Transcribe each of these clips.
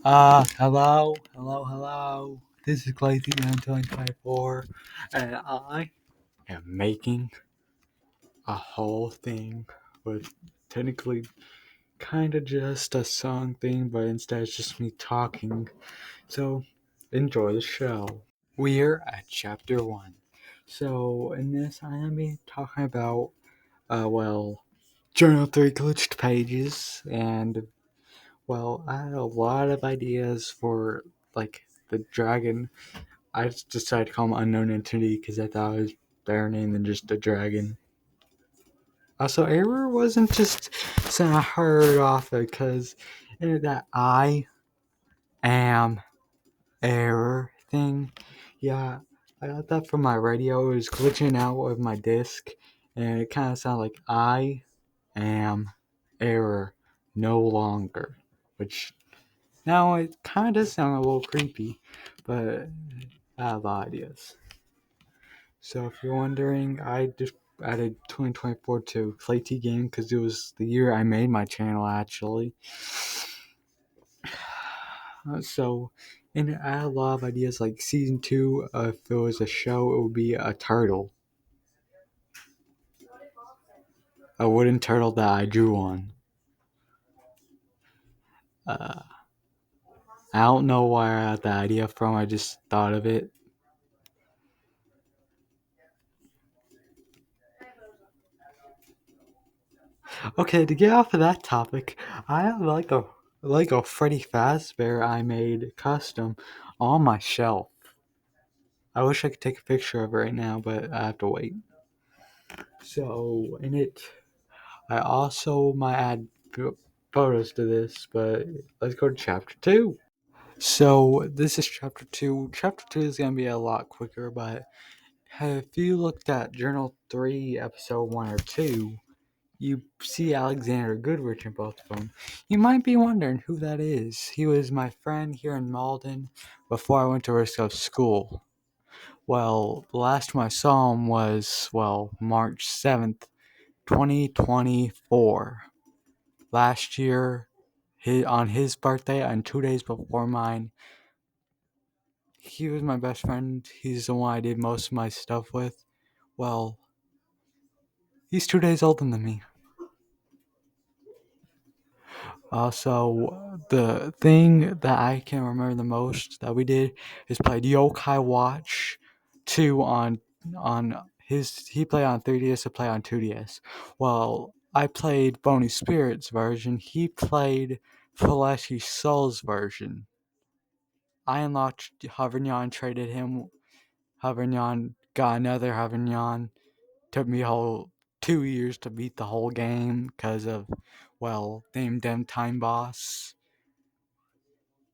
Hello. This is ClayT 2024, and I am making a whole thing with technically kind of just a song thing, but instead it's just me talking. So enjoy the show. We're at chapter 1. So in this, I am be talking about, Journal 3 glitched pages and I had a lot of ideas for the dragon. I just decided to call him Unknown Entity because I thought it was a better name than just a dragon. Also, error wasn't just something I heard off it because that I am error thing. Yeah, I got that from my radio. It was glitching out with my disc, and it kind of sounded like I am error no longer, which now it kind of does sound a little creepy, but I have ideas. So if you're wondering, I just added 2024 to ClayT game because it was the year I made my channel actually. And I had a lot of ideas like season 2. If it was a show, it would be a turtle, a wooden turtle that I drew on. Uh, I don't know where I got the idea from. I just thought of it. Okay, to get off of that topic, I have like a Freddy Fazbear I made custom on my shelf. I wish I could take a picture of it right now, but I have to wait. So in it, I also might add photos to this, but let's go to chapter 2. So this is chapter 2. Chapter 2 is gonna be a lot quicker, but if you looked at Journal 3, episode 1 or 2, you see Alexander Goodrich in both of them. You might be wondering who that is. He was my friend here in Malden before I went to Risco School. Well, the last time I saw him was, March 7th, 2024. Last year, on his birthday, and 2 days before mine. He was my best friend. He's the one I did most of my stuff with. Well, he's 2 days older than me. Also, the thing that I can remember the most that we did is played Yokai Watch 2 on his. He played on 3DS, I played on 2DS. Well, I played Bony Spirits version. He played Fleshy Souls version. I unlocked Hovernyon, traded him. Hovernyon got another Hovernyon. Took me a whole 2 years to beat the whole game because of, named them time boss.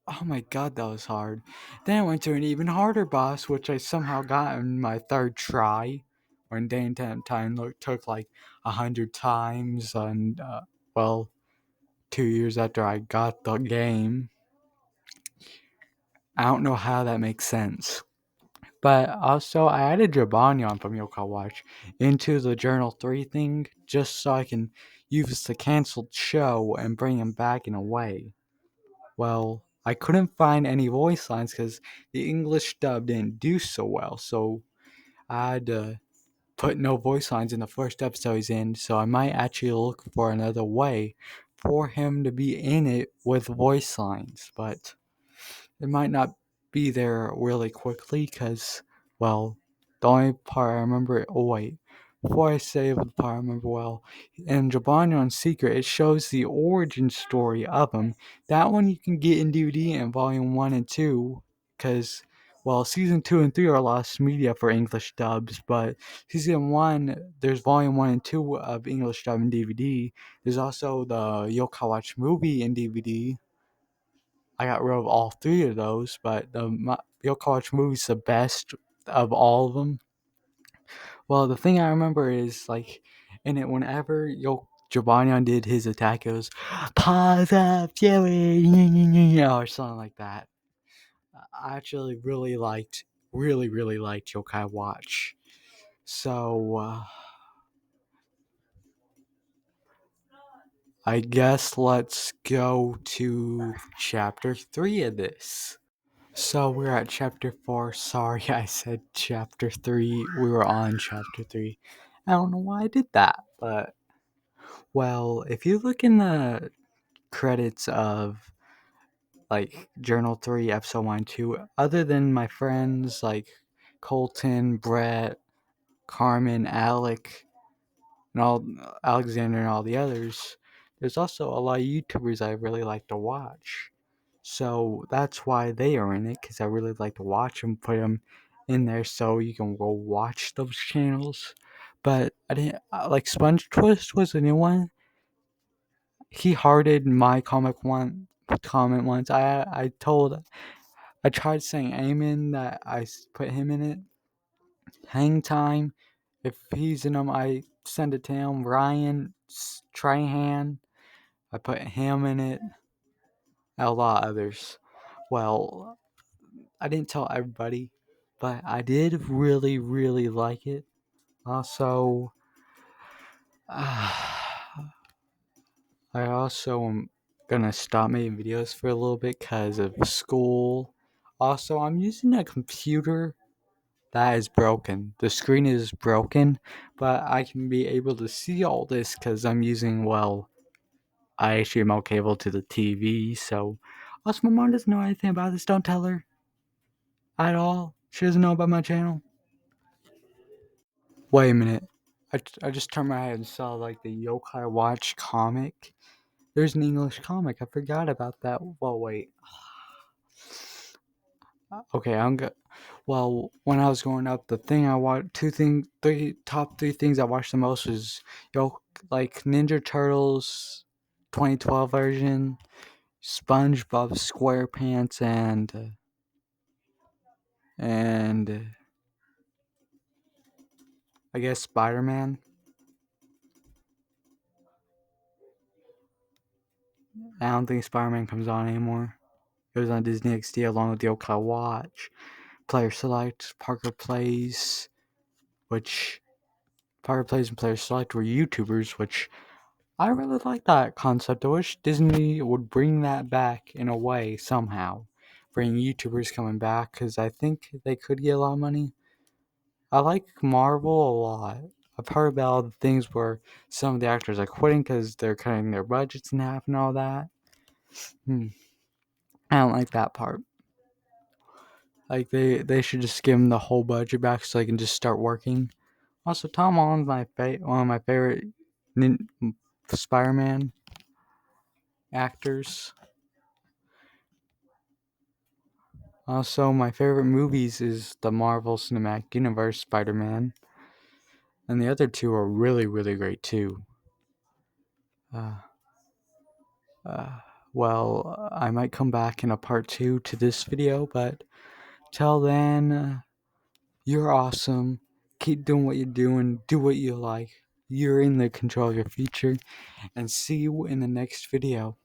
Oh my god, that was hard. Then I went to an even harder boss, which I somehow got in my third try. When Dame Time took like 100 times, and 2 years after I got the game. I don't know how that makes sense. But also, I added Jabonyon from Yokai Watch into the Journal 3 thing just so I can use the canceled show and bring him back in a way. Well, I couldn't find any voice lines because the English dub didn't do so well, so I had to put no voice lines in the first episode he's in, so I might actually look for another way for him to be in it with voice lines, but it might not be there really quickly because, the only part I remember. Oh, wait. Before I say the part I remember in Jabonion's Secret, it shows the origin story of him. That one you can get in DVD in Volume 1 and 2 because, Season 2 and 3 are lost media for English dubs, but Season 1, there's Volume 1 and 2 of English dub in DVD. There's also the Yokai Watch movie in DVD. I got rid of all three of those, but the Yokai Watch movie's the best of all of them. Well, the thing I remember is in it, whenever Jabanion did his attack, it was "Pause up, Fury," or something like that. I actually really liked Yokai Watch. So I guess let's go to chapter 3 of this. So we're at chapter 4. Sorry, I said chapter 3. We were on chapter 3. I don't know why I did that, but well, if you look in the credits of like Journal 3, Episode 1 2, other than my friends like Colton, Brett, Carmen, Alec, and all Alexander and all the others, there's also a lot of YouTubers I really like to watch. So that's why they are in it, because I really like to watch them, put them in there so you can go watch those channels. But I didn't like Sponge Twist was a new one. He hearted my comment once. I tried saying amen that put him in it. Hang time, if he's in them, I send it to him. Ryan Trahan, I put him in it. A lot of others. Well, I didn't tell everybody, but I did really, really like it. Also, I also am gonna stop making videos for a little bit because of school. Also, I'm using a computer that is broken. The screen is broken, but I can be able to see all this because I'm using, well, HDMI cable to the TV. So, also, my mom doesn't know anything about this. Don't tell her at all. She doesn't know about my channel. Wait a minute. I just turned my head and saw like the Yokai Watch comic. There's an English comic. I forgot about that. Well, wait. Okay, I'm good. Well, when I was growing up, the thing I watched, top three things I watched the most was like Ninja Turtles, 2012 version, SpongeBob SquarePants, and I guess Spider-Man. I don't think Spider-Man comes on anymore. It was on Disney XD along with the Yokai Watch, Player Select, which Parker Plays and Player Select were YouTubers, which I really like that concept. I wish Disney would bring that back in a way somehow. Bring YouTubers coming back, because I think they could get a lot of money. I like Marvel a lot. I've heard about all the things where some of the actors are quitting because they're cutting their budgets in half and all that. I don't like that part. Like they should just give them the whole budget back so they can just start working. Also, Tom Holland's one of my favorite Spider-Man actors. Also, my favorite movies is the Marvel Cinematic Universe Spider-Man, and the other two are really, really great too. Uh, uh, well, I might come back in a part 2 to this video, but till then, you're awesome. Keep doing what you're doing. Do what you like. You're in the control of your future, and see you in the next video.